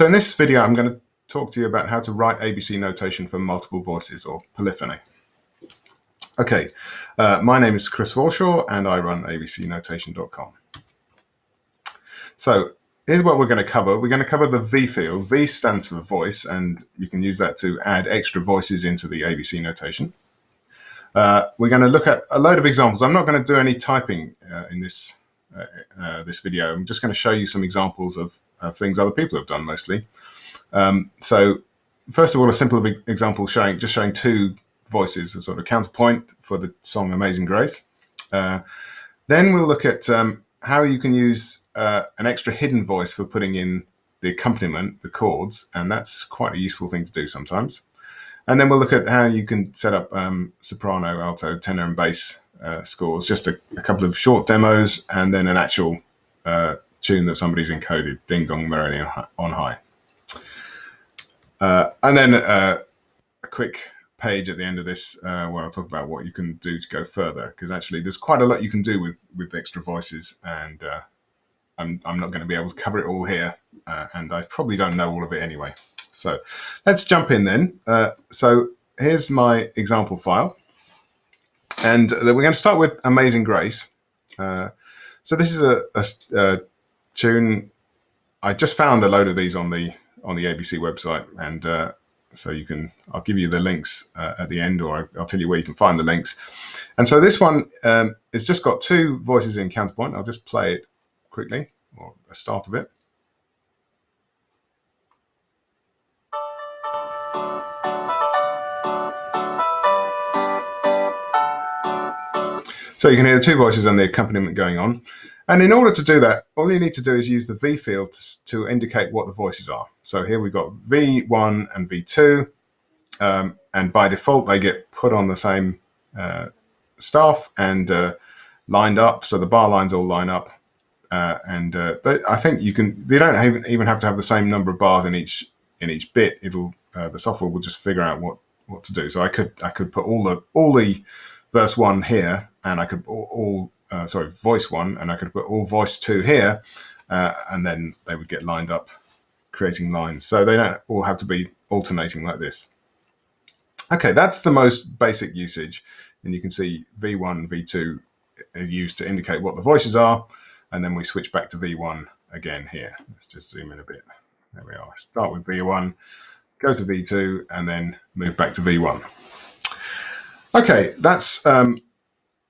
So in this video, I'm going to talk to you about how to write ABC notation for multiple voices, or polyphony. Okay, my name is Chris Walshaw and I run abcnotation.com. So here's what we're going to cover. We're going to cover the V field. V stands for voice, and you can use that to add extra voices into the ABC notation. We're going to look at a load of examples. I'm not going to do any typing in this video. I'm just going to show you some examples of things other people have done mostly. So first of all, a simple example showing two voices, a sort of counterpoint for the song Amazing Grace. Then we'll look at how you can use an extra hidden voice for putting in the accompaniment, the chords, and that's quite a useful thing to do sometimes. And then we'll look at how you can set up soprano, alto, tenor and bass scores, just a couple of short demos, and then an actual tune that somebody's encoded, Ding Dong Merrily on High. And then a quick page at the end of this where I'll talk about what you can do to go further, because actually there's quite a lot you can do with extra voices, and I'm not going to be able to cover it all here, and I probably don't know all of it anyway. So let's jump in then. So here's my example file, and we're going to start with Amazing Grace. So this is a tune. I just found a load of these on the ABC website, and so I'll give you the links at the end, or I'll tell you where you can find the links. And so this one has just got two voices in counterpoint. I'll just play it quickly, or the start of it. So you can hear the two voices and the accompaniment going on. And in order to do that, all you need to do is use the V field to indicate what the voices are. So here we've got V1 and V2, and by default they get put on the same staff and lined up, so the bar lines all line up. I think they don't even have to have the same number of bars in each bit. The software will just figure out what to do. So I could put all the verse 1 here, and I could voice 1, and I could put all voice 2 here, and then they would get lined up, creating lines. So they don't all have to be alternating like this. Okay, that's the most basic usage, and you can see V1, V2 are used to indicate what the voices are, and then we switch back to V1 again here. Let's just zoom in a bit. There we are. Start with V1, go to V2, and then move back to V1. Okay, that's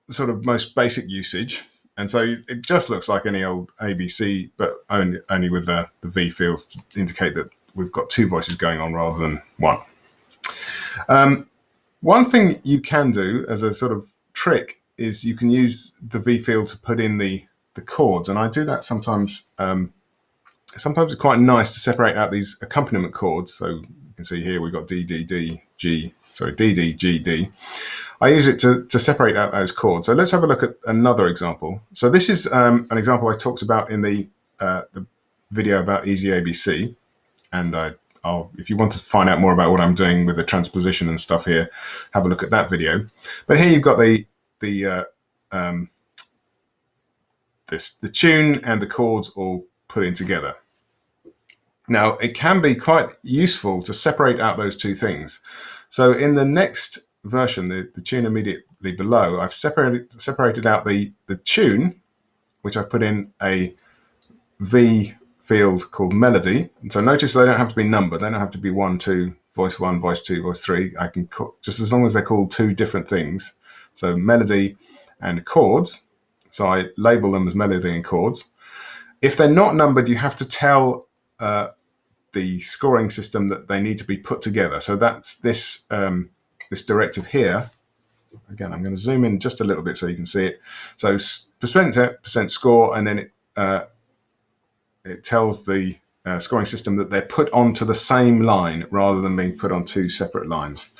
sort of most basic usage, and so it just looks like any old ABC, but only with the V fields to indicate that we've got two voices going on rather than one. One thing you can do as a sort of trick is you can use the V field to put in the chords, and I do that sometimes. Sometimes it's quite nice to separate out these accompaniment chords. So you can see here we've got D, D, D, G. Sorry, D, D, G, D. I use it to separate out those chords. So let's have a look at another example. So this is an example I talked about in the video about Easy ABC. And if you want to find out more about what I'm doing with the transposition and stuff here, have a look at that video. But here you've got the tune and the chords all put in together. Now, it can be quite useful to separate out those two things. So in the next version, the tune immediately below, I've separated out the tune, which I've put in a V field called melody. And so notice they don't have to be numbered. They don't have to be 1, 2, voice 1, voice 2, voice 3. I can just as long as they're called two different things. So melody and chords. So I label them as melody and chords. If they're not numbered, you have to tell the scoring system that they need to be put together. So that's this directive here. Again, I'm going to zoom in just a little bit so you can see it. So percent score, and then it tells the scoring system that they're put onto the same line rather than being put on two separate lines.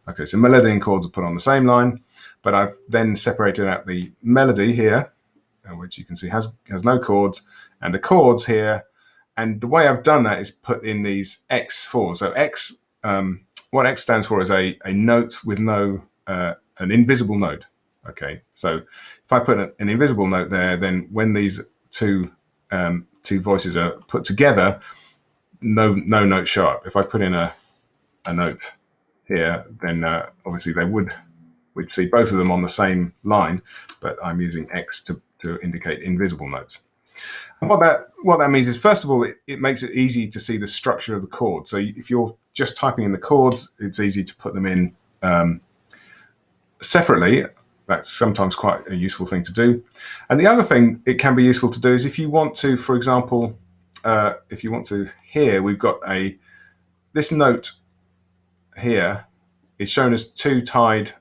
Okay, so melody and chords are put on the same line, but I've then separated out the melody here, which you can see has no chords, and the chords here. And the way I've done that is put in these X4. So X, what X stands for is a note with no, an invisible note. Okay, so if I put an invisible note there, then when these two voices are put together, no note show up. If I put in a note here, then obviously we'd see both of them on the same line, but I'm using X to indicate invisible notes. And what that means is, first of all, it makes it easy to see the structure of the chord. So if you're just typing in the chords, it's easy to put them in separately. That's sometimes quite a useful thing to do. And the other thing it can be useful to do is if you want to, for example, here we've got this note here is shown as two tied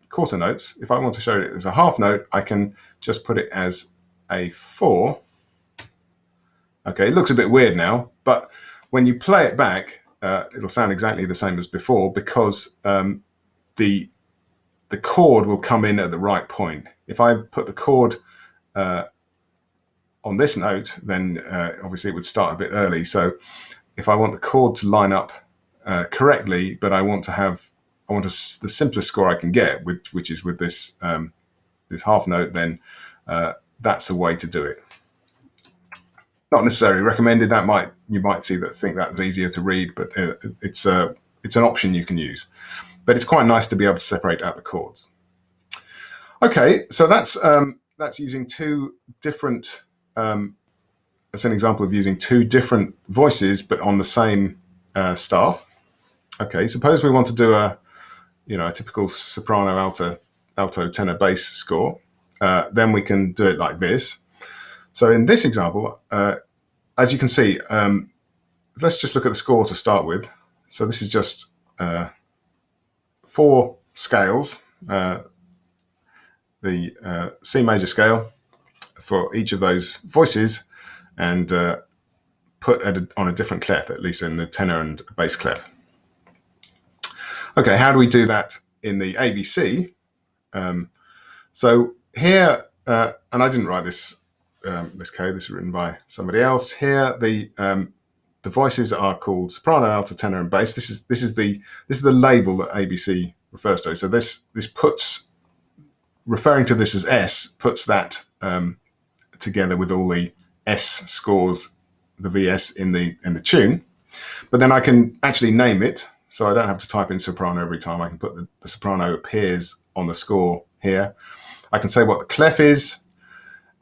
quarter notes. If I want to show it as a half note, I can just put it as a 4. Okay, it looks a bit weird now, but when you play it back, it'll sound exactly the same as before, because the chord will come in at the right point. If I put the chord on this note, then obviously it would start a bit early. So if I want the chord to line up correctly, but I want the simplest score I can get, which is with this this half note, then that's a way to do it. Not necessarily recommended. You might think that's easier to read, but it's an option you can use. But it's quite nice to be able to separate out the chords. Okay, so that's using two different. That's an example of using two different voices, but on the same staff. Okay, suppose we want to do a typical soprano, alto, tenor, bass score. Then we can do it like this. So in this example, as you can see, let's just look at the score to start with. So this is just 4 scales, the C major scale for each of those voices, and put on a different clef, at least in the tenor and bass clef. Okay, how do we do that in the ABC? So here, and I didn't write this code. This is written by somebody else. Here, the voices are called soprano, alto, tenor, and bass. This is the label that ABC refers to. So this puts, referring to this as S, puts that together with all the S scores, the VS in the tune. But then I can actually name it, so I don't have to type in soprano every time. I can put the soprano appears on the score here. I can say what the clef is,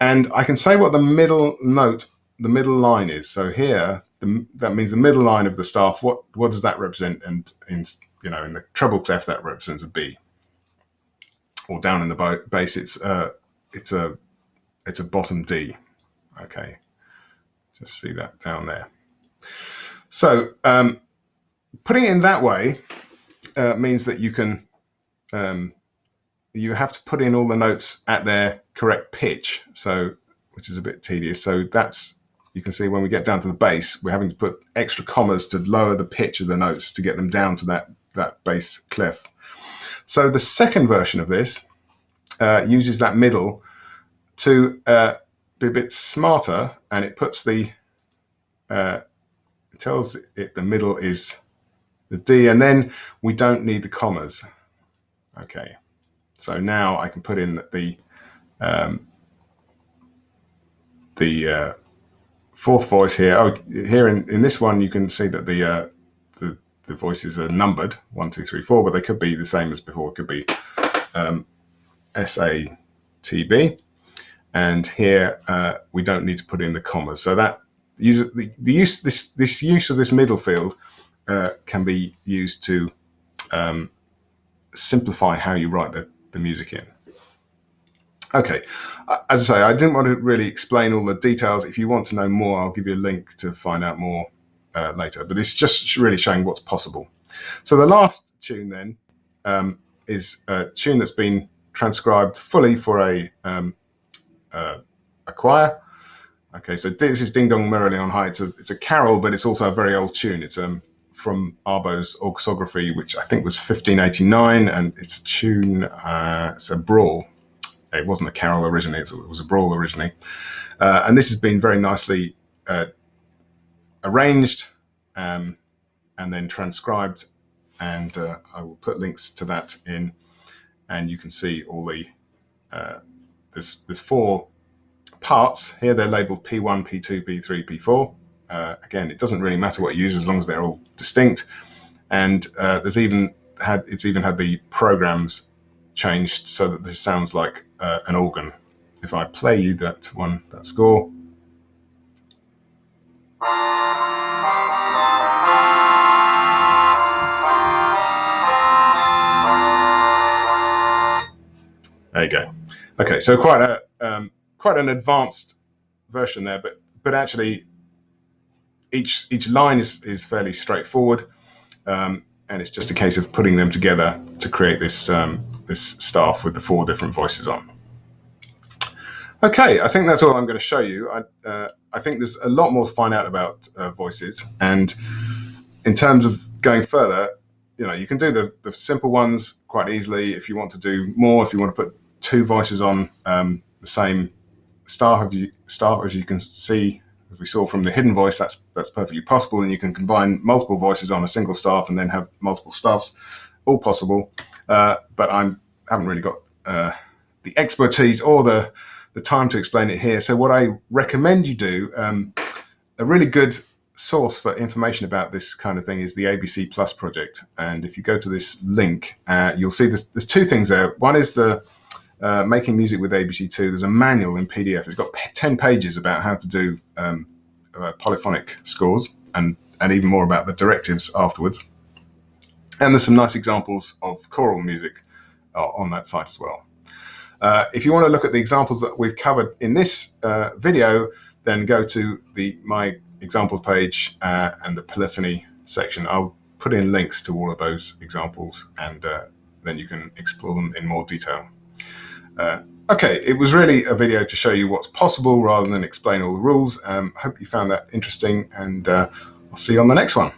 and I can say what the middle note, the middle line is. So here, that means the middle line of the staff. What does that represent? And in the treble clef, that represents a B. Or down in the bass, it's a bottom D. Okay, just see that down there. So putting it in that way means that you can you have to put in all the notes at their correct pitch, which is a bit tedious. So you can see when we get down to the bass, we're having to put extra commas to lower the pitch of the notes to get them down to that bass clef. So the second version of this uses that middle to be a bit smarter, and it puts tells it the middle is the D, and then we don't need the commas. Okay, so now I can put in the fourth voice here. Oh, here in this one you can see that the voices are numbered 1, 2, 3, 4, but they could be the same as before. It could be S, A, T, B, and here we don't need to put in the commas. So that use of this middle field can be used to simplify how you write the music in. Okay, as I say, I didn't want to really explain all the details. If you want to know more, I'll give you a link to find out more later, but it's just really showing what's possible. So the last tune then is a tune that's been transcribed fully for a choir. Okay, so this is Ding Dong Merrily on High. It's a carol, but it's also a very old tune. It's from Arbo's Orchesography, which I think was 1589, and it's a tune, it's a brawl. It wasn't a carol originally, it was a brawl originally. And this has been very nicely arranged and then transcribed, and I will put links to that in, and you can see all the, there's 4 parts. Here they're labeled P1, P2, P3, P4. Again, it doesn't really matter what you use as long as they're all distinct. And it's even had the programs changed so that this sounds like an organ. If I play you that score. There you go. Okay, so quite an advanced version there, but actually each line is fairly straightforward, and it's just a case of putting them together to create this this staff with the 4 different voices on. Okay, I think that's all I'm going to show you. I think there's a lot more to find out about voices, and in terms of going further, you can do the simple ones quite easily. If you want to do more, if you want to put 2 voices on the same staff, as you can see, as we saw from the hidden voice, that's perfectly possible, and you can combine multiple voices on a single staff and then have multiple staffs, all possible. But I haven't really got the expertise or the time to explain it here. So what I recommend you do, a really good source for information about this kind of thing is the ABC Plus project. And if you go to this link, you'll see there's 2 things there. One is the Making Music with ABC2. There's a manual in PDF. It's got 10 pages about how to do polyphonic scores, and even more about the directives afterwards. And there's some nice examples of choral music on that site as well. If you want to look at the examples that we've covered in this video, then go to my examples page and the polyphony section. I'll put in links to all of those examples, and then you can explore them in more detail. Okay, it was really a video to show you what's possible rather than explain all the rules. Hope you found that interesting, and I'll see you on the next one.